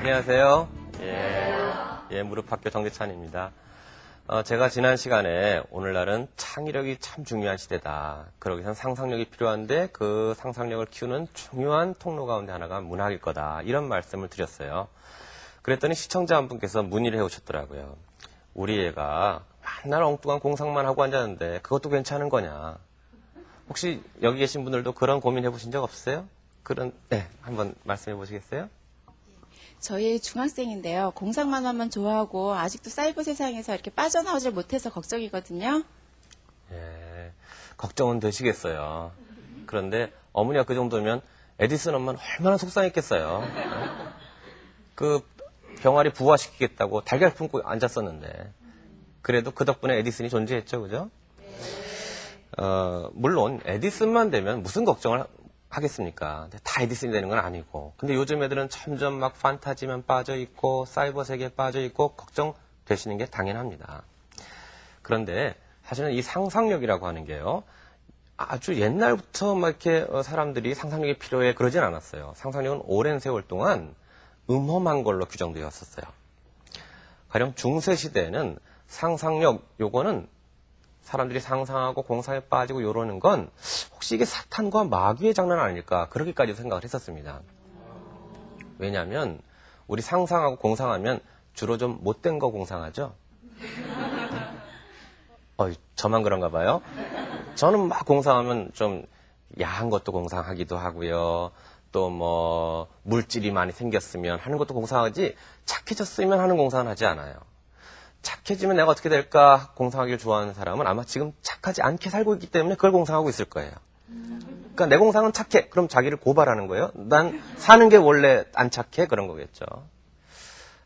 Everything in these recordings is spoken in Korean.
안녕하세요. 무릎학교 정재찬입니다. 제가 지난 시간에 오늘날은 창의력이 참 중요한 시대다. 그러기 위해선 상상력이 필요한데 그 상상력을 키우는 중요한 통로 가운데 하나가 문학일 거다. 이런 말씀을 드렸어요. 그랬더니 시청자 한 분께서 문의를 해오셨더라고요. 우리 애가 맨날 엉뚱한 공상만 하고 앉았는데 그것도 괜찮은 거냐. 혹시 여기 계신 분들도 그런 고민 해보신 적 없으세요? 한번 말씀해 보시겠어요? 저희 중학생인데요. 공상만 하면 좋아하고 아직도 사이버 세상에서 이렇게 빠져나오질 못해서 걱정이거든요. 예, 걱정은 되시겠어요. 그런데 어머니가 그 정도면 에디슨 엄마는 얼마나 속상했겠어요. 그 병아리 부화시키겠다고 달걀 품고 앉았었는데 그래도 그 덕분에 에디슨이 존재했죠, 그죠? 물론 에디슨만 되면 무슨 걱정을 하겠습니까? 다 에디슨이 되는 건 아니고. 근데 요즘 애들은 점점 막 판타지만 빠져있고 사이버 세계에 빠져있고 걱정되시는 게 당연합니다. 그런데 사실은 이 상상력이라고 하는 게요. 아주 옛날부터 막 이렇게 사람들이 상상력이 필요해 그러진 않았어요. 상상력은 오랜 세월 동안 음험한 걸로 규정되었었어요. 가령 중세시대에는 상상력 요거는 사람들이 상상하고 공상에 빠지고 요러는 건 혹시 이게 사탄과 마귀의 장난 아닐까 그렇게까지 생각을 했었습니다. 왜냐하면 우리 상상하고 공상하면 주로 좀 못된 거 공상하죠. 저만 그런가 봐요. 저는 막 공상하면 좀 야한 것도 공상하기도 하고요. 또 뭐 물질이 많이 생겼으면 하는 것도 공상하지 착해졌으면 하는 공상은 하지 않아요. 착해지면 내가 어떻게 될까 공상하기를 좋아하는 사람은 아마 지금 착하지 않게 살고 있기 때문에 그걸 공상하고 있을 거예요. 그러니까 내 공상은 착해. 그럼 자기를 고발하는 거예요. 난 사는 게 원래 안 착해? 그런 거겠죠.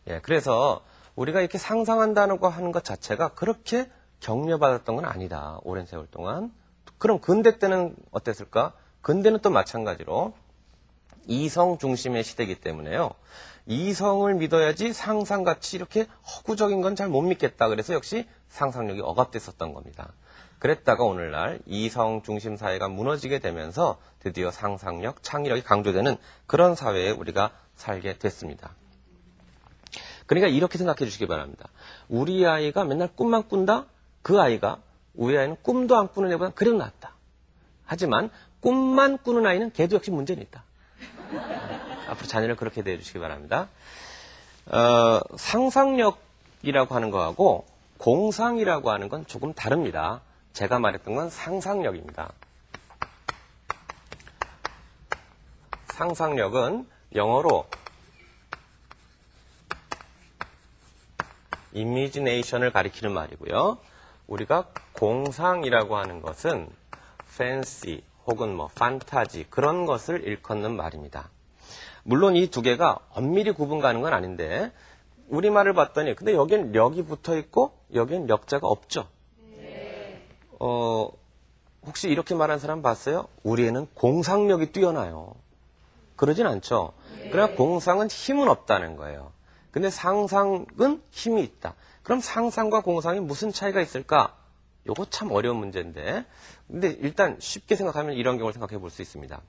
예, 그래서 우리가 이렇게 상상한다는 거 하는 것 자체가 그렇게 격려받았던 건 아니다. 오랜 세월 동안. 그럼 근대 때는 어땠을까? 근대는 또 마찬가지로 이성 중심의 시대이기 때문에요. 이성을 믿어야지 상상같이 이렇게 허구적인 건 잘 못 믿겠다. 그래서 역시 상상력이 억압됐었던 겁니다. 그랬다가 오늘날 이성 중심 사회가 무너지게 되면서 드디어 상상력, 창의력이 강조되는 그런 사회에 우리가 살게 됐습니다. 그러니까 이렇게 생각해 주시기 바랍니다. 우리 아이가 맨날 꿈만 꾼다? 그 아이가 우리 아이는 꿈도 안 꾸는 애보다 그래도 낫다. 하지만 꿈만 꾸는 아이는 걔도 역시 문제는 있다. 앞으로 자녀를 그렇게 대해 주시기 바랍니다. 상상력이라고 하는 거하고 공상이라고 하는 건 조금 다릅니다. 제가 말했던 건 상상력입니다. 상상력은 영어로 imagination을 가리키는 말이고요. 우리가 공상이라고 하는 것은 fancy 혹은 판타지 그런 것을 일컫는 말입니다. 물론 이 두 개가 엄밀히 구분 가는 건 아닌데 우리말을 봤더니 근데 여긴 력이 붙어 있고 여긴 력자가 없죠. 혹시 이렇게 말한 사람 봤어요? 우리 애는 공상력이 뛰어나요. 그러진 않죠. 그러나 공상은 힘은 없다는 거예요. 근데 상상은 힘이 있다. 그럼 상상과 공상이 무슨 차이가 있을까? 요거 참 어려운 문제인데 근데 일단 쉽게 생각하면 이런 경우를 생각해 볼 수 있습니다.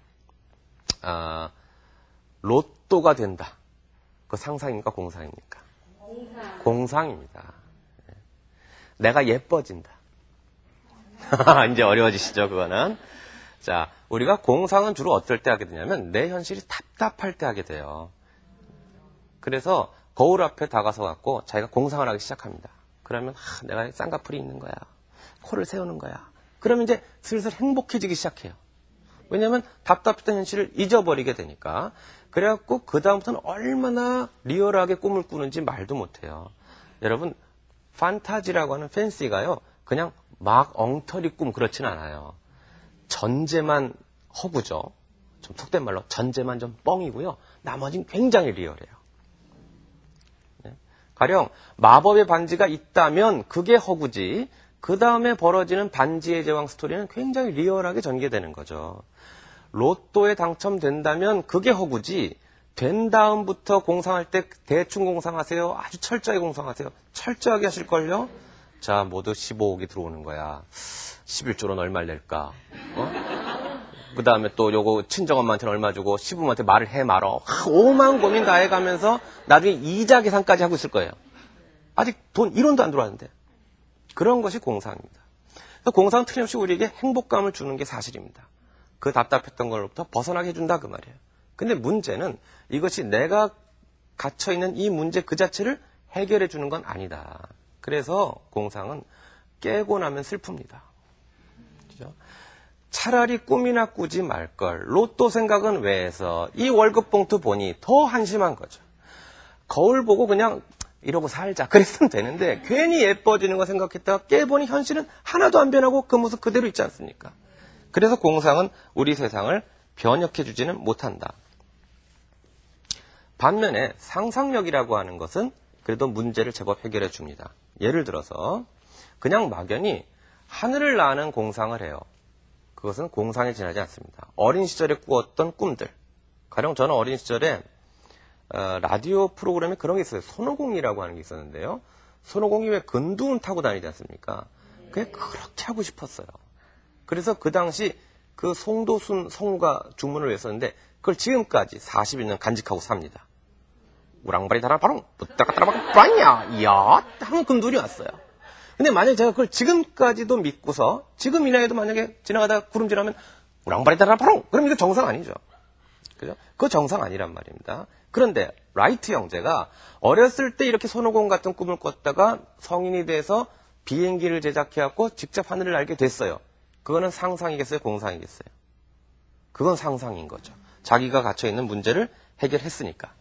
로또가 된다. 그 상상입니까? 공상입니까? 공상입니다. 내가 예뻐진다. 이제 어려워지시죠, 그거는. 자, 우리가 공상은 주로 어떨 때 하게 되냐면 내 현실이 답답할 때 하게 돼요. 그래서 거울 앞에 다가서 갖고 자기가 공상을 하기 시작합니다. 그러면 내가 쌍꺼풀이 있는 거야. 코를 세우는 거야. 그러면 이제 슬슬 행복해지기 시작해요. 왜냐하면 답답했던 현실을 잊어버리게 되니까. 그래갖고 그 다음부터는 얼마나 리얼하게 꿈을 꾸는지 말도 못해요. 여러분 판타지라고 하는 팬시가요. 그냥 막 엉터리 꿈 그렇진 않아요. 전제만 허구죠. 좀 속된 말로 전제만 좀 뻥이고요. 나머지는 굉장히 리얼해요. 네. 가령 마법의 반지가 있다면 그게 허구지. 그 다음에 벌어지는 반지의 제왕 스토리는 굉장히 리얼하게 전개되는 거죠. 로또에 당첨된다면 그게 허구지. 된 다음부터 공상할 때 대충 공상하세요. 아주 철저하게 공상하세요. 철저하게 하실걸요. 자, 모두 15억이 들어오는 거야. 11조로는 얼마를 낼까? 그 다음에 또 요거 친정엄마한테는 얼마 주고 시부모한테 말을 해 말어. 오만 고민 다 해가면서 나중에 이자 계산까지 하고 있을 거예요. 아직 돈 1원도 안 들어왔는데. 그런 것이 공상입니다. 공상은 틀림없이 우리에게 행복감을 주는 게 사실입니다. 그 답답했던 걸로부터 벗어나게 해준다 그 말이에요. 근데 문제는 이것이 내가 갇혀있는 이 문제 그 자체를 해결해 주는 건 아니다. 그래서 공상은 깨고 나면 슬픕니다. 그죠? 차라리 꿈이나 꾸지 말걸. 로또 생각은 왜 해서 이 월급 봉투 보니 더 한심한 거죠. 거울 보고 그냥 이러고 살자 그랬으면 되는데 괜히 예뻐지는 거 생각했다가 깨보니 현실은 하나도 안 변하고 그 모습 그대로 있지 않습니까? 그래서 공상은 우리 세상을 변혁해 주지는 못한다. 반면에 상상력이라고 하는 것은 그래도 문제를 제법 해결해 줍니다. 예를 들어서 그냥 막연히 하늘을 나는 공상을 해요. 그것은 공상에 지나지 않습니다. 어린 시절에 꾸었던 꿈들. 가령 저는 어린 시절에 라디오 프로그램에 그런 게 있어요. 손오공이라고 하는 게 있었는데요. 손오공이 왜 근두운 타고 다니지 않습니까? 그게 그렇게 하고 싶었어요. 그래서 그 당시 그 송도순 성우가 주문을 했었는데 그걸 지금까지 40여 년 간직하고 삽니다. 우랑바리 다라바롱 부따가따라바롱 뿌라냐 이야 하면 근둔이 왔어요. 근데 만약에 제가 그걸 지금까지도 믿고서 지금 이 나이에도 만약에 지나가다가 구름질하면 우랑바리 다라바롱 그럼 이거 정상 아니죠. 그죠? 그거 정상 아니란 말입니다. 그런데 라이트 형제가 어렸을 때 이렇게 손오공 같은 꿈을 꿨다가 성인이 돼서 비행기를 제작해갖고 직접 하늘을 날게 됐어요. 그거는 상상이겠어요? 공상이겠어요? 그건 상상인 거죠. 자기가 갇혀있는 문제를 해결했으니까.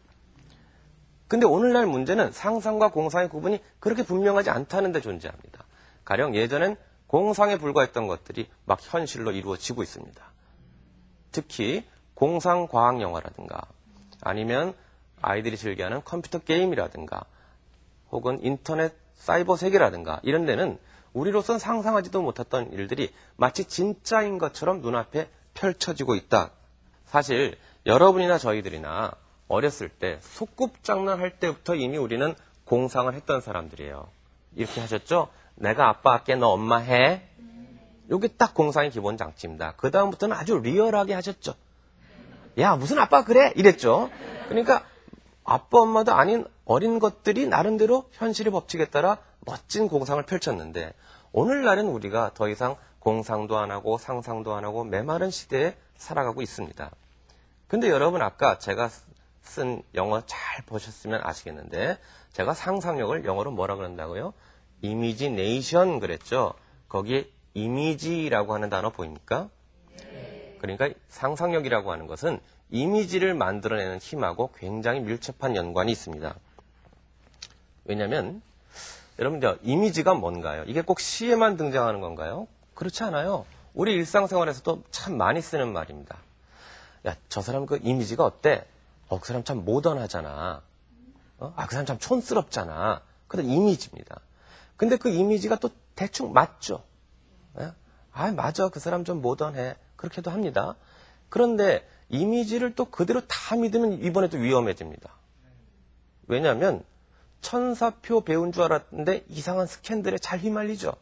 근데 오늘날 문제는 상상과 공상의 구분이 그렇게 분명하지 않다는 데 존재합니다. 가령 예전엔 공상에 불과했던 것들이 막 현실로 이루어지고 있습니다. 특히 공상과학 영화라든가 아니면 아이들이 즐겨하는 컴퓨터 게임이라든가 혹은 인터넷 사이버 세계라든가 이런 데는 우리로선 상상하지도 못했던 일들이 마치 진짜인 것처럼 눈앞에 펼쳐지고 있다. 사실 여러분이나 저희들이나 어렸을 때 소꿉장난 할 때부터 이미 우리는 공상을 했던 사람들이에요. 이렇게 하셨죠? 내가 아빠 할게 너 엄마 해. 이게 딱 공상의 기본 장치입니다. 그 다음부터는 아주 리얼하게 하셨죠. 야 무슨 아빠 그래? 이랬죠. 그러니까 아빠 엄마도 아닌 어린 것들이 나름대로 현실의 법칙에 따라 멋진 공상을 펼쳤는데 오늘날은 우리가 더 이상 공상도 안 하고 상상도 안 하고 메마른 시대에 살아가고 있습니다. 근데 여러분 아까 제가 쓴 영어 잘 보셨으면 아시겠는데 제가 상상력을 영어로 뭐라 그런다고요? 이미지네이션 그랬죠. 거기에 이미지라고 하는 단어 보입니까? 그러니까 상상력이라고 하는 것은 이미지를 만들어내는 힘하고 굉장히 밀접한 연관이 있습니다. 왜냐하면 여러분들 이미지가 뭔가요? 이게 꼭 시에만 등장하는 건가요? 그렇지 않아요. 우리 일상생활에서도 참 많이 쓰는 말입니다. 야, 저 사람 그 이미지가 어때? 그 사람 참 모던하잖아. 그 사람 참 촌스럽잖아. 그런 이미지입니다. 근데 그 이미지가 또 대충 맞죠? 맞아. 그 사람 좀 모던해. 그렇게도 합니다. 그런데 이미지를 또 그대로 다 믿으면 이번에 또 위험해집니다. 왜냐하면 천사표 배운 줄 알았는데 이상한 스캔들에 잘 휘말리죠.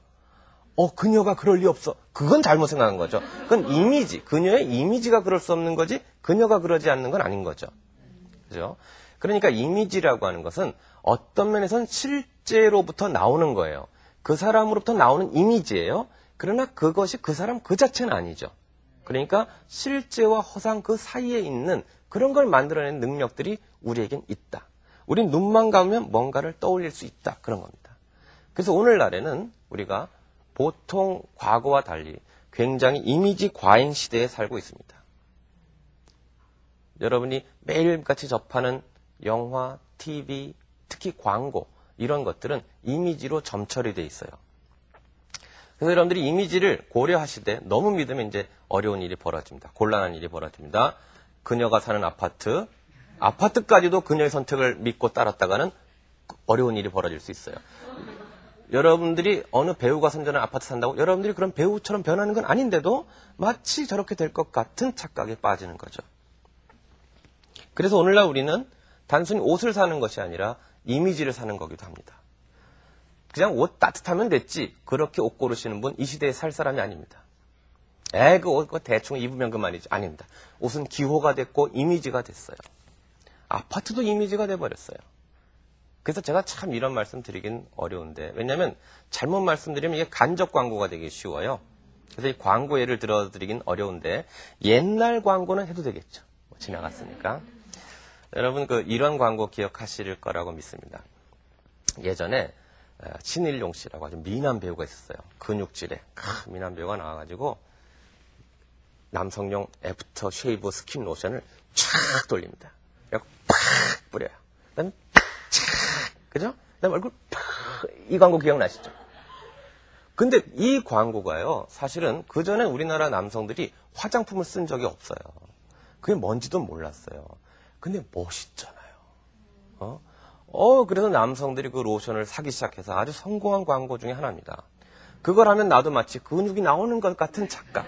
그녀가 그럴 리 없어. 그건 잘못 생각한 거죠. 그건 이미지, 그녀의 이미지가 그럴 수 없는 거지 그녀가 그러지 않는 건 아닌 거죠. 그죠? 그러니까 이미지라고 하는 것은 어떤 면에서는 실제로부터 나오는 거예요. 그 사람으로부터 나오는 이미지예요. 그러나 그것이 그 사람 그 자체는 아니죠. 그러니까 실제와 허상 그 사이에 있는 그런 걸 만들어내는 능력들이 우리에겐 있다. 우린 눈만 감으면 뭔가를 떠올릴 수 있다. 그런 겁니다. 그래서 오늘날에는 우리가 보통 과거와 달리 굉장히 이미지 과잉 시대에 살고 있습니다. 여러분이 매일같이 접하는 영화, TV, 특히 광고 이런 것들은 이미지로 점철이 돼 있어요. 그래서 여러분들이 이미지를 고려하시되 너무 믿으면 이제 어려운 일이 벌어집니다. 곤란한 일이 벌어집니다. 그녀가 사는 아파트까지도 그녀의 선택을 믿고 따랐다가는 어려운 일이 벌어질 수 있어요. 여러분들이 어느 배우가 선전한 아파트 산다고 여러분들이 그런 배우처럼 변하는 건 아닌데도 마치 저렇게 될 것 같은 착각에 빠지는 거죠. 그래서 오늘날 우리는 단순히 옷을 사는 것이 아니라 이미지를 사는 거기도 합니다. 그냥 옷 따뜻하면 됐지 그렇게 옷 고르시는 분 이 시대에 살 사람이 아닙니다. 그 옷 대충 입으면 그만이지. 아닙니다. 옷은 기호가 됐고 이미지가 됐어요. 아파트도 이미지가 돼버렸어요. 그래서 제가 참 이런 말씀 드리긴 어려운데, 왜냐하면 잘못 말씀드리면 이게 간접 광고가 되기 쉬워요. 그래서 이 광고 예를 들어드리긴 어려운데, 옛날 광고는 해도 되겠죠. 지나갔으니까. 여러분 이런 광고 기억하실 거라고 믿습니다. 예전에 신일용 씨라고 아주 미남 배우가 있었어요. 근육질에 미남 배우가 나와가지고 남성용 애프터 쉐이브 스킨 로션을 쫙 돌립니다. 그리고 팍 뿌려요. 그다음에 촥, 그죠? 그다음에 얼굴 팍, 이 광고 기억나시죠? 근데 이 광고가요, 사실은 그 전에 우리나라 남성들이 화장품을 쓴 적이 없어요. 그게 뭔지도 몰랐어요. 근데 멋있잖아요. 그래서 남성들이 그 로션을 사기 시작해서 아주 성공한 광고 중에 하나입니다. 그걸 하면 나도 마치 근육이 나오는 것 같은 착각.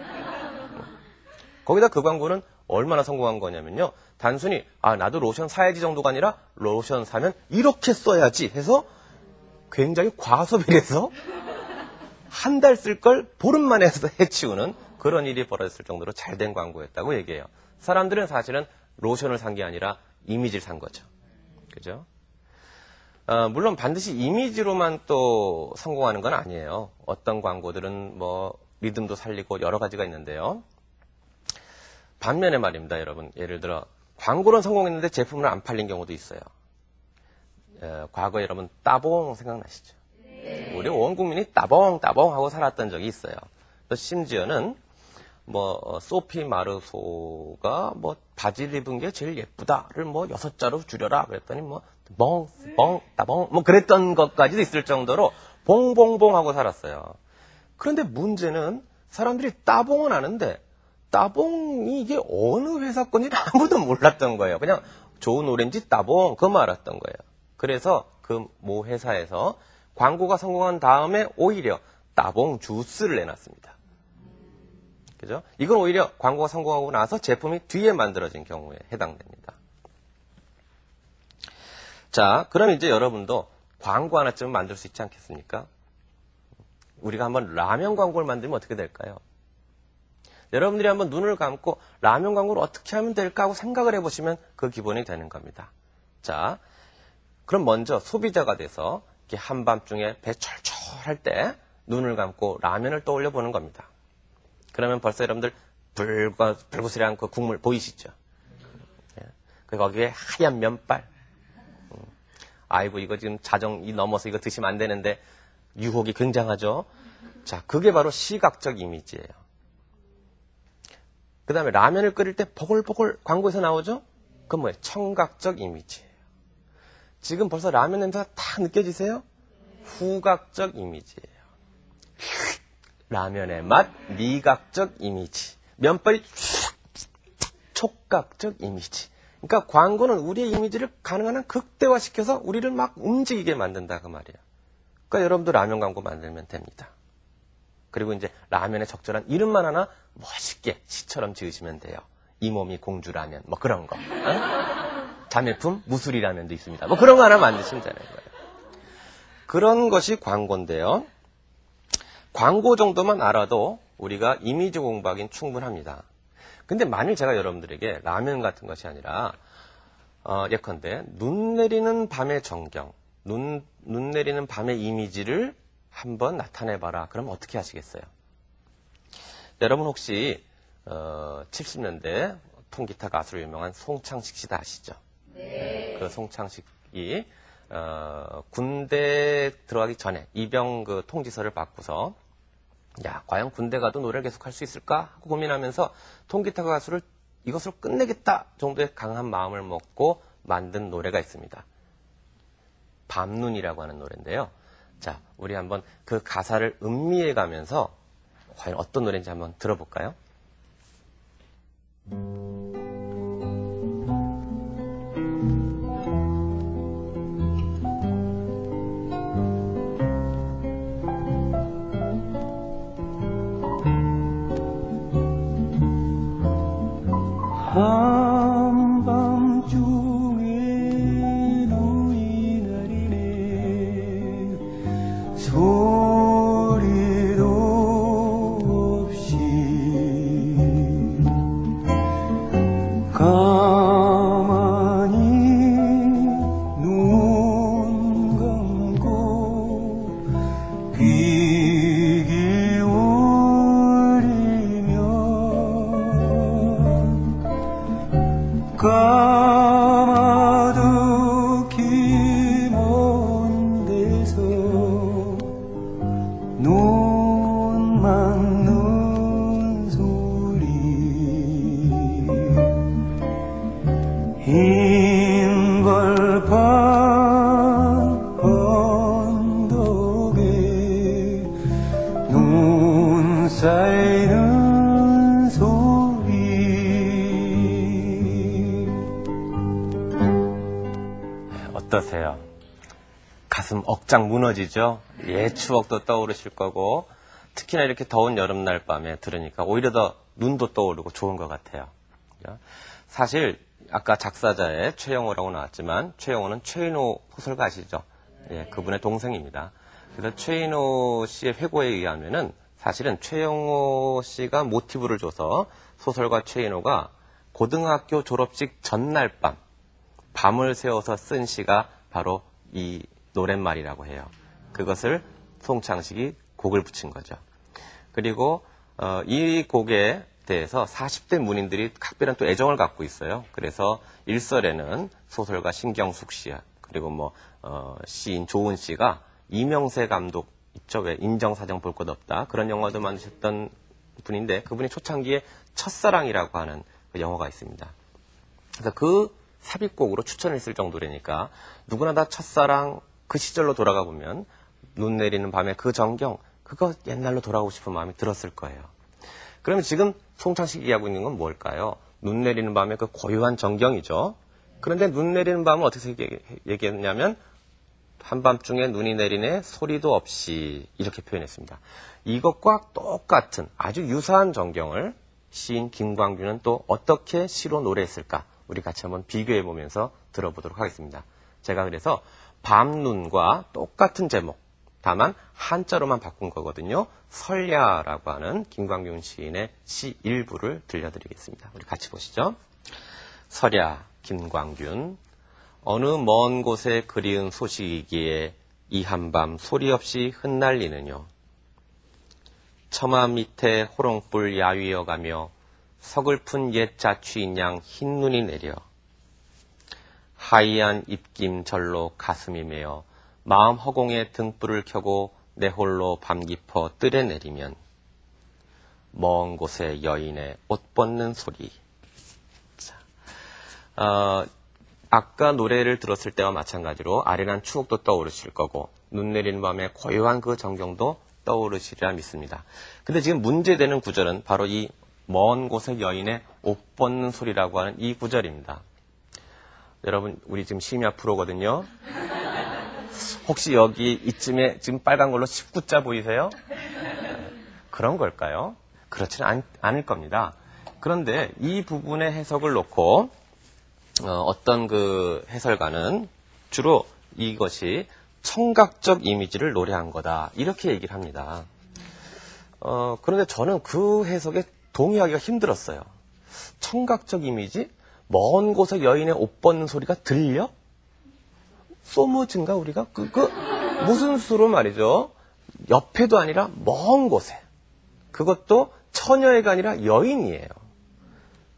거기다 그 광고는 얼마나 성공한 거냐면요. 단순히 나도 로션 사야지 정도가 아니라 로션 사면 이렇게 써야지 해서 굉장히 과소비를 해서 한 달 쓸 걸 보름 만에 해서 해치우는 그런 일이 벌어졌을 정도로 잘된 광고였다고 얘기해요. 사람들은 사실은 로션을 산 게 아니라 이미지를 산 거죠. 그죠? 물론 반드시 이미지로만 또 성공하는 건 아니에요. 어떤 광고들은 리듬도 살리고 여러 가지가 있는데요. 반면에 말입니다, 여러분. 예를 들어 광고는 성공했는데 제품은 안 팔린 경우도 있어요. 과거에 여러분 따봉 생각나시죠? 네. 우리 온 국민이 따봉 하고 살았던 적이 있어요. 또 심지어는 소피 마르소가 바지를 입은 게 제일 예쁘다를 6자로 줄여라 그랬더니 따봉 그랬던 것까지도 있을 정도로 봉봉봉 하고 살았어요. 그런데 문제는 사람들이 따봉은 아는데 따봉이 이게 어느 회사 건지 아무도 몰랐던 거예요. 그냥 좋은 오렌지 따봉 그것만 알았던 거예요. 그래서 그 모 회사에서 광고가 성공한 다음에 오히려 따봉 주스를 내놨습니다. 그죠? 이건 오히려 광고가 성공하고 나서 제품이 뒤에 만들어진 경우에 해당됩니다. 자, 그럼 이제 여러분도 광고 하나쯤 만들 수 있지 않겠습니까? 우리가 한번 라면 광고를 만들면 어떻게 될까요? 여러분들이 한번 눈을 감고 라면 광고를 어떻게 하면 될까 하고 생각을 해보시면 그 기본이 되는 겁니다. 자, 그럼 먼저 소비자가 돼서 이렇게 한밤중에 배 철철할 때 눈을 감고 라면을 떠올려 보는 겁니다. 그러면 벌써 여러분들 불구스레한 그 국물 보이시죠? 거기에 하얀 면발. 아이고 이거 지금 자정이 넘어서 이거 드시면 안 되는데 유혹이 굉장하죠? 자, 그게 바로 시각적 이미지예요. 그 다음에 라면을 끓일 때 보글보글 광고에서 나오죠? 그건 뭐예요? 청각적 이미지예요. 지금 벌써 라면 냄새가 딱 느껴지세요? 후각적 이미지예요. 라면의 맛, 미각적 이미지. 면발이 촉각적 이미지. 그러니까 광고는 우리의 이미지를 가능한 한 극대화시켜서 우리를 막 움직이게 만든다 그 말이에요. 그러니까 여러분도 라면 광고 만들면 됩니다. 그리고 이제 라면에 적절한 이름만 하나 멋있게 시처럼 지으시면 돼요. 이 몸이 공주라면 그런 거. 자매품 무수리라면도 있습니다. 그런 거 하나 만드시면 되는 거예요. 그런 것이 광고인데요. 광고 정도만 알아도 우리가 이미지 공부하기는 충분합니다. 근데 만일 제가 여러분들에게 라면 같은 것이 아니라 예컨대 눈 내리는 밤의 전경, 눈 내리는 밤의 이미지를 한번 나타내봐라. 그럼 어떻게 하시겠어요? 여러분 혹시 70년대 통기타 가수로 유명한 송창식 씨 다 아시죠? 네. 그 송창식이 군대 들어가기 전에 이병 그 통지서를 받고서 과연 군대 가도 노래를 계속 할 수 있을까 하고 고민하면서 통기타 가수를 이것으로 끝내겠다 정도의 강한 마음을 먹고 만든 노래가 있습니다. 밤눈이라고 하는 노래인데요. 자, 우리 한번 그 가사를 음미해 가면서 과연 어떤 노래인지 한번 들어볼까요? 한밤중에 눈이 내리네 소리도 없이 가만히 눈 감고 귀 기울이면 까마득히 먼 데서 눈 막는 소리 흰 벌판 언덕에 눈 쌓이는 소리. 어떠세요? 가슴 억장 무너지죠? 옛 추억도 떠오르실 거고, 특히나 이렇게 더운 여름날 밤에 들으니까 오히려 더 눈도 떠오르고 좋은 것 같아요. 사실 아까 작사자의 최영호라고 나왔지만 최영호는 최인호 소설가 아시죠? 예, 그분의 동생입니다. 그래서 최인호 씨의 회고에 의하면은 사실은 최영호 씨가 모티브를 줘서 소설가 최인호가 고등학교 졸업식 전날 밤을 새워서 쓴 시가 바로 이 노랫말이라고 해요. 그것을 송창식이 곡을 붙인 거죠. 그리고 이 곡에 대해서 40대 문인들이 각별한 또 애정을 갖고 있어요. 그래서 일설에는 소설가 신경숙 씨, 그리고 시인 조은 씨가 이명세 감독 있죠. 왜 인정사정 볼 것 없다. 그런 영화도 만드셨던 분인데 그분이 초창기에 첫사랑이라고 하는 그 영화가 있습니다. 그래서 그 삽입곡으로 추천했을 정도라니까 누구나 다 첫사랑 그 시절로 돌아가 보면 눈 내리는 밤에 그 정경 그거 옛날로 돌아가고 싶은 마음이 들었을 거예요. 그러면 지금 송창식이 얘기하고 있는 건 뭘까요? 눈 내리는 밤에 그 고요한 정경이죠. 그런데 눈 내리는 밤을 어떻게 얘기했냐면 한밤중에 눈이 내리네 소리도 없이 이렇게 표현했습니다. 이것과 똑같은 아주 유사한 정경을 시인 김광규는 또 어떻게 시로 노래했을까? 우리 같이 한번 비교해 보면서 들어보도록 하겠습니다. 제가 그래서 밤눈과 똑같은 제목, 다만 한자로만 바꾼 거거든요. 설야라고 하는 김광균 시인의 시 일부를 들려드리겠습니다. 우리 같이 보시죠. 설야, 김광균. 어느 먼 곳에 그리운 소식이기에 이 한밤 소리 없이 흩날리느뇨. 처마 밑에 호롱불 야위어가며 서글픈 옛 자취인 양 흰눈이 내려 하얀 입김 절로 가슴이 메어 마음 허공에 등불을 켜고 내 홀로 밤 깊어 뜰에 내리면 먼 곳에 여인의 옷 벗는 소리. 자, 아까 노래를 들었을 때와 마찬가지로 아련한 추억도 떠오르실 거고 눈 내리는 밤에 고요한 그 정경도 떠오르시리라 믿습니다. 근데 지금 문제되는 구절은 바로 이 먼 곳에 여인의 옷 벗는 소리라고 하는 이 구절입니다. 여러분, 우리 지금 심야 프로거든요. 혹시 여기 이쯤에 지금 빨간 걸로 19자 보이세요? 그런 걸까요? 그렇지는 않을 겁니다. 그런데 이 부분의 해석을 놓고 어떤 그 해설가는 주로 이것이 청각적 이미지를 노래한 거다. 이렇게 얘기를 합니다. 그런데 저는 그 해석에 동의하기가 힘들었어요. 청각적 이미지? 먼 곳에 여인의 옷 벗는 소리가 들려? 소무즈인가 우리가? 무슨 수로 말이죠. 옆에도 아니라 먼 곳에. 그것도 처녀애가 아니라 여인이에요.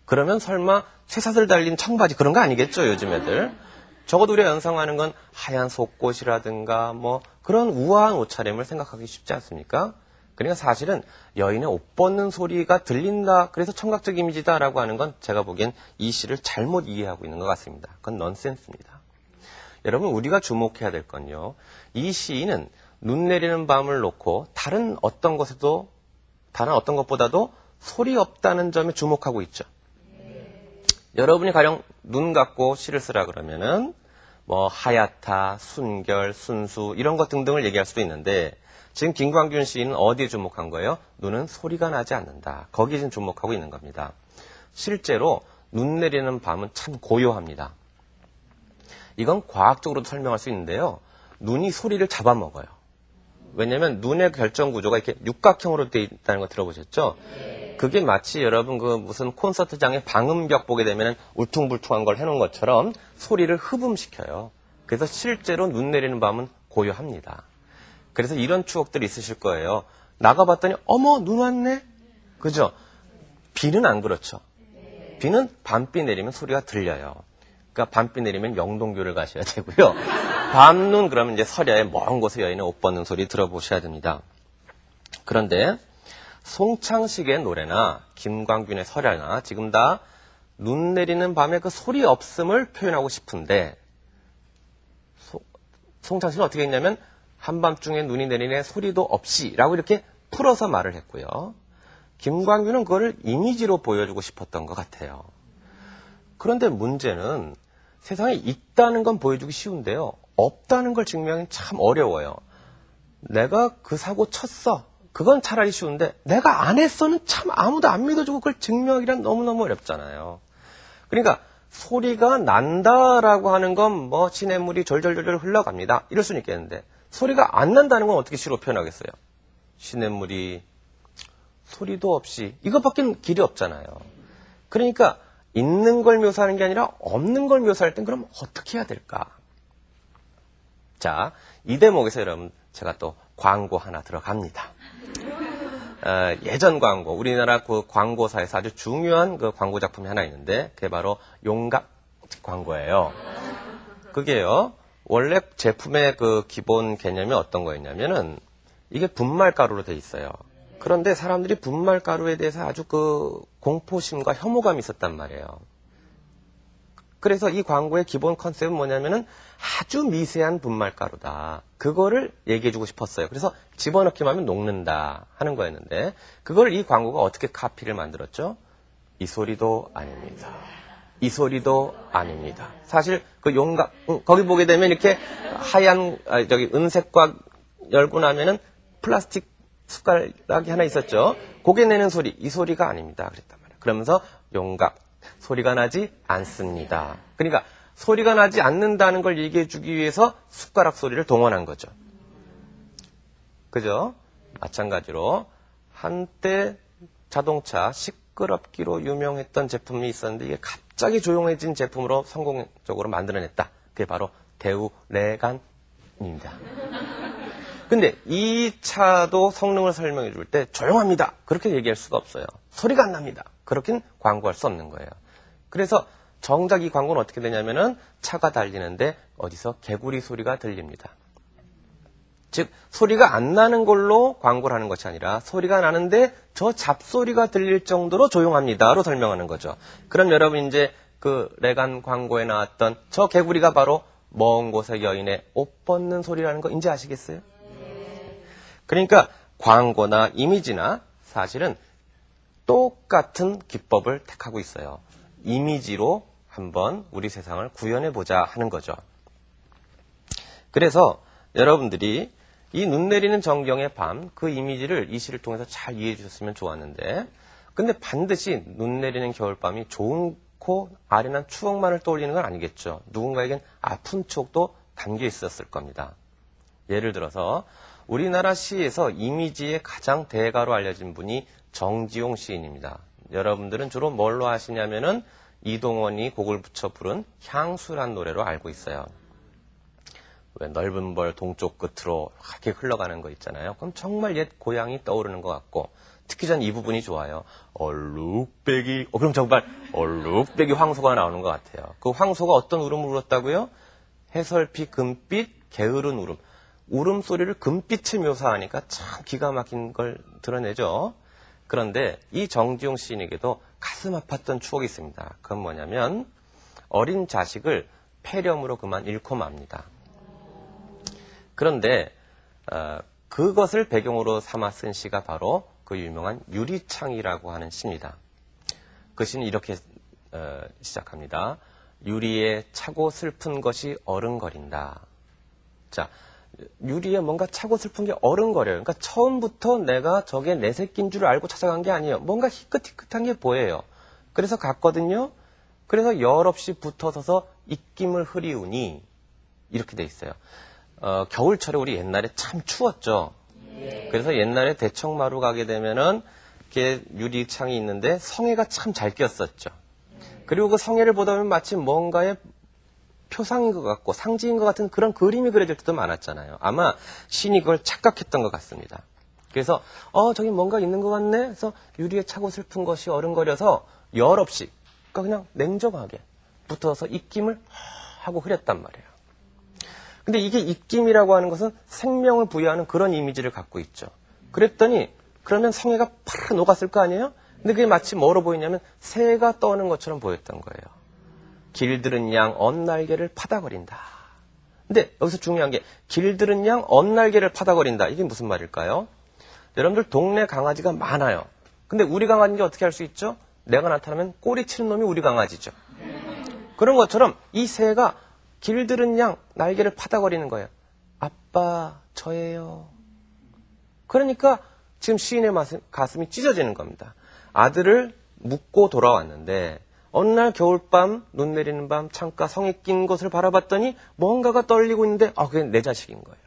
그러면 설마 쇠사슬 달린 청바지 그런 거 아니겠죠, 요즘 애들. 적어도 우리가 연상하는 건 하얀 속옷이라든가 그런 우아한 옷차림을 생각하기 쉽지 않습니까? 그러니까 사실은 여인의 옷 벗는 소리가 들린다, 그래서 청각적 이미지다라고 하는 건 제가 보기엔 이 시를 잘못 이해하고 있는 것 같습니다. 그건 넌센스입니다. 여러분, 우리가 주목해야 될 건요. 이 시인은 눈 내리는 밤을 놓고 다른 어떤 것보다도 소리 없다는 점에 주목하고 있죠. 여러분이 가령 눈 감고 시를 쓰라 그러면은 하얗다, 순결, 순수 이런 것 등등을 얘기할 수도 있는데 지금 김광균 시인은 어디에 주목한 거예요? 눈은 소리가 나지 않는다. 거기에 지금 주목하고 있는 겁니다. 실제로 눈 내리는 밤은 참 고요합니다. 이건 과학적으로도 설명할 수 있는데요. 눈이 소리를 잡아먹어요. 왜냐하면 눈의 결정 구조가 이렇게 육각형으로 되어 있다는 거 들어보셨죠? 그게 마치 여러분 그 무슨 콘서트장에 방음벽 보게 되면 울퉁불퉁한 걸 해놓은 것처럼 소리를 흡음시켜요. 그래서 실제로 눈 내리는 밤은 고요합니다. 그래서 이런 추억들이 있으실 거예요. 나가봤더니 어머 눈 왔네? 그죠? 비는 안 그렇죠. 비는 밤비 내리면 소리가 들려요. 그러니까 밤비 내리면 영동교를 가셔야 되고요. 밤눈 그러면 이제 서야의 먼 곳에 여인의 옷 벗는 소리 들어보셔야 됩니다. 그런데 송창식의 노래나 김광균의 설야나 지금 다 눈 내리는 밤에 그 소리 없음을 표현하고 싶은데 송창식은 어떻게 했냐면 한밤중에 눈이 내리네 소리도 없이 라고 이렇게 풀어서 말을 했고요. 김광균은 그거를 이미지로 보여주고 싶었던 것 같아요. 그런데 문제는 세상에 있다는 건 보여주기 쉬운데요. 없다는 걸 증명하기는 참 어려워요. 내가 그 사고 쳤어. 그건 차라리 쉬운데 내가 안 했어는 참 아무도 안 믿어주고 그걸 증명하기란 너무너무 어렵잖아요. 그러니까 소리가 난다라고 하는 건 뭐 시냇물이 절절절절 흘러갑니다. 이럴 수는 있겠는데 소리가 안 난다는 건 어떻게 시로 표현하겠어요? 시냇물이 소리도 없이 이것밖에 길이 없잖아요. 그러니까 있는 걸 묘사하는 게 아니라 없는 걸 묘사할 땐 그럼 어떻게 해야 될까? 자, 이 대목에서 여러분 제가 또 광고 하나 들어갑니다. 예전 광고, 우리나라 그 광고사에서 아주 중요한 그 광고 작품이 하나 있는데 그게 바로 용각 광고예요. 그게요, 원래 제품의 그 기본 개념이 어떤 거였냐면은 이게 분말가루로 돼 있어요. 그런데 사람들이 분말가루에 대해서 아주 그 공포심과 혐오감이 있었단 말이에요. 그래서 이 광고의 기본 컨셉은 뭐냐면은 아주 미세한 분말가루다. 그거를 얘기해주고 싶었어요. 그래서 집어넣기만 하면 녹는다 하는 거였는데 그걸 이 광고가 어떻게 카피를 만들었죠? 이 소리도 아닙니다. 이 소리도 아닙니다. 사실 그 용각 거기 보게 되면 이렇게 하얀 은색과 열고 나면은 플라스틱 숟가락이 하나 있었죠. 고개 내는 소리, 이 소리가 아닙니다. 그랬단 말이에요. 그러면서 용각 소리가 나지 않습니다. 그러니까 소리가 나지 않는다는 걸 얘기해 주기 위해서 숟가락 소리를 동원한 거죠. 그죠? 마찬가지로 한때 자동차 시끄럽기로 유명했던 제품이 있었는데 이게 갑자기 조용해진 제품으로 성공적으로 만들어냈다. 그게 바로 대우 레간입니다. 근데 이 차도 성능을 설명해 줄 때 조용합니다. 그렇게 얘기할 수가 없어요. 소리가 안 납니다. 그렇게는 광고할 수 없는 거예요. 그래서 정작 이 광고는 어떻게 되냐면은 차가 달리는데 어디서 개구리 소리가 들립니다. 즉 소리가 안 나는 걸로 광고를 하는 것이 아니라 소리가 나는데 저 잡소리가 들릴 정도로 조용합니다로 설명하는 거죠. 그럼 여러분 이제 그 레간 광고에 나왔던 저 개구리가 바로 먼 곳의 여인의 옷 벗는 소리라는 거 이제 아시겠어요? 그러니까 광고나 이미지나 사실은 똑같은 기법을 택하고 있어요. 이미지로 한번 우리 세상을 구현해보자 하는 거죠. 그래서 여러분들이 이 눈 내리는 정경의 밤, 그 이미지를 이 시를 통해서 잘 이해해 주셨으면 좋았는데 근데 반드시 눈 내리는 겨울밤이 좋고 아련한 추억만을 떠올리는 건 아니겠죠. 누군가에겐 아픈 추억도 담겨 있었을 겁니다. 예를 들어서 우리나라 시에서 이미지의 가장 대가로 알려진 분이 정지용 시인입니다. 여러분들은 주로 뭘로 아시냐면은 이동원이 곡을 붙여 부른 향수란 노래로 알고 있어요. 왜 넓은 벌 동쪽 끝으로 이렇게 흘러가는 거 있잖아요. 그럼 정말 옛 고향이 떠오르는 것 같고 특히 전 이 부분이 좋아요. 얼룩배기 그럼 정말 얼룩배기 황소가 나오는 것 같아요. 그 황소가 어떤 울음을 울었다고요? 해설피 금빛 게으른 울음. 울음소리를 금빛에 묘사하니까 참 기가 막힌 걸 드러내죠. 그런데 이 정지용 시인에게도 가슴 아팠던 추억이 있습니다. 그건 뭐냐면 어린 자식을 폐렴으로 그만 잃고 맙니다. 그런데 그것을 배경으로 삼아 쓴 시가 바로 그 유명한 유리창이라고 하는 시입니다. 그 시는 이렇게 시작합니다. 유리에 차고 슬픈 것이 어른거린다. 자, 유리에 뭔가 차고 슬픈 게 어른거려요. 그러니까 처음부터 내가 저게 내 새끼인 줄 알고 찾아간 게 아니에요. 뭔가 희끗희끗한 게 보여요. 그래서 갔거든요. 그래서 열없이 붙어서서 입김을 흐리우니 이렇게 돼 있어요. 겨울철에 우리 옛날에 참 추웠죠. 그래서 옛날에 대청마루 가게 되면은 이렇게 유리창이 있는데 성에가 참 잘 끼었었죠. 그리고 그 성에를 보다 보면 마치 뭔가의 표상인 것 같고 상징인 것 같은 그런 그림이 그려질 때도 많았잖아요. 아마 신이 그걸 착각했던 것 같습니다. 그래서 저기 뭔가 있는 것 같네 해서 유리에 차고 슬픈 것이 어른거려서 열 없이 그냥 냉정하게 붙어서 입김을 하고 흐렸단 말이에요. 근데 이게 입김이라고 하는 것은 생명을 부여하는 그런 이미지를 갖고 있죠. 그랬더니 그러면 성애가 파르르 녹았을 거 아니에요? 근데 그게 마치 뭐로 보이냐면 새가 떠오는 것처럼 보였던 거예요. 길들은 양 언날개를 파다거린다. 근데 여기서 중요한 게 길들은 양 언날개를 파다거린다. 이게 무슨 말일까요? 여러분들 동네 강아지가 많아요. 근데 우리 강아지인지 어떻게 할 수 있죠? 내가 나타나면 꼬리 치는 놈이 우리 강아지죠. 그런 것처럼 이 새가 길들은 양 날개를 파다거리는 거예요. 아빠 저예요. 그러니까 지금 시인의 가슴이 찢어지는 겁니다. 아들을 묻고 돌아왔는데 어느 날 겨울밤 눈 내리는 밤 창가 성에 낀 곳을 바라봤더니 뭔가가 떨리고 있는데 그게 내 자식인 거예요.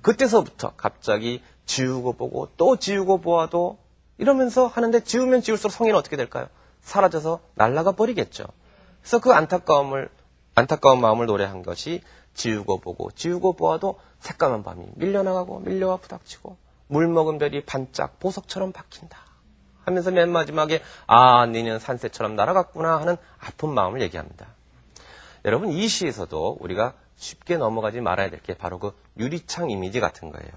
그때서부터 갑자기 지우고 보고 또 지우고 보아도 이러면서 하는데 지우면 지울수록 성에는 어떻게 될까요? 사라져서 날아가 버리겠죠. 그래서 그 안타까운 마음을 노래한 것이 지우고 보고 지우고 보아도 새까만 밤이 밀려나가고 밀려와 부닥치고 물 먹은 별이 반짝 보석처럼 박힌다 하면서 맨 마지막에 너는 산새처럼 날아갔구나 하는 아픈 마음을 얘기합니다. 여러분 이 시에서도 우리가 쉽게 넘어가지 말아야 될 게 바로 그 유리창 이미지 같은 거예요.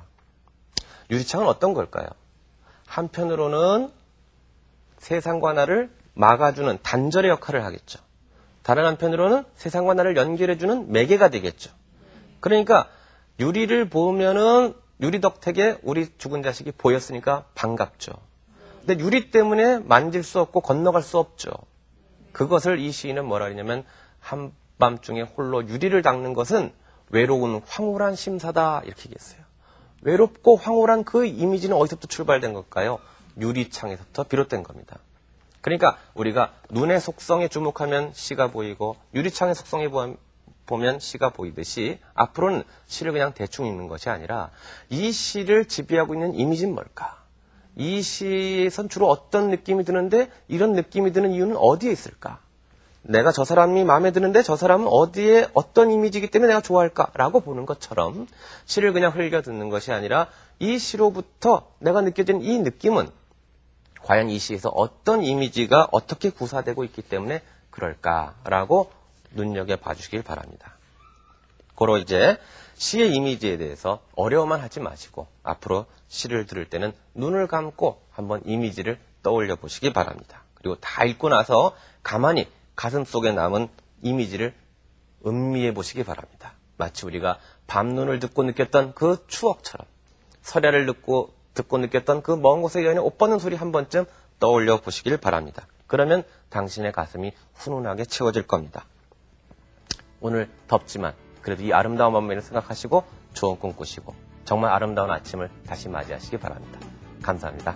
유리창은 어떤 걸까요? 한편으로는 세상과 나를 막아주는 단절의 역할을 하겠죠. 다른 한편으로는 세상과 나를 연결해주는 매개가 되겠죠. 그러니까 유리를 보면은 유리 덕택에 우리 죽은 자식이 보였으니까 반갑죠. 근데 유리 때문에 만질 수 없고 건너갈 수 없죠. 그것을 이 시인은 뭐라 하냐면 한밤중에 홀로 유리를 닦는 것은 외로운 황홀한 심사다 이렇게 얘기했어요. 외롭고 황홀한 그 이미지는 어디서부터 출발된 걸까요? 유리창에서부터 비롯된 겁니다. 그러니까 우리가 눈의 속성에 주목하면 시가 보이고 유리창의 속성에 보면 시가 보이듯이 앞으로는 시를 그냥 대충 읽는 것이 아니라 이 시를 지배하고 있는 이미지는 뭘까? 이 시에선 주로 어떤 느낌이 드는데 이런 느낌이 드는 이유는 어디에 있을까? 내가 저 사람이 마음에 드는데 저 사람은 어디에 어떤 이미지이기 때문에 내가 좋아할까라고 보는 것처럼 시를 그냥 흘겨 듣는 것이 아니라 이 시로부터 내가 느껴지는 이 느낌은 과연 이 시에서 어떤 이미지가 어떻게 구사되고 있기 때문에 그럴까라고 눈여겨봐 주시길 바랍니다. 고로 이제 시의 이미지에 대해서 어려워만 하지 마시고 앞으로 시를 들을 때는 눈을 감고 한번 이미지를 떠올려 보시기 바랍니다. 그리고 다 읽고 나서 가만히 가슴 속에 남은 이미지를 음미해 보시기 바랍니다. 마치 우리가 밤눈을 듣고 느꼈던 그 추억처럼 설야를 듣고 느꼈던 그 먼 곳에 여인의 옷 벗는 소리 한 번쯤 떠올려 보시길 바랍니다. 그러면 당신의 가슴이 훈훈하게 채워질 겁니다. 오늘 덥지만 그래도 이 아름다운 밤매를 생각하시고 좋은 꿈 꾸시고 정말 아름다운 아침을 다시 맞이하시기 바랍니다. 감사합니다.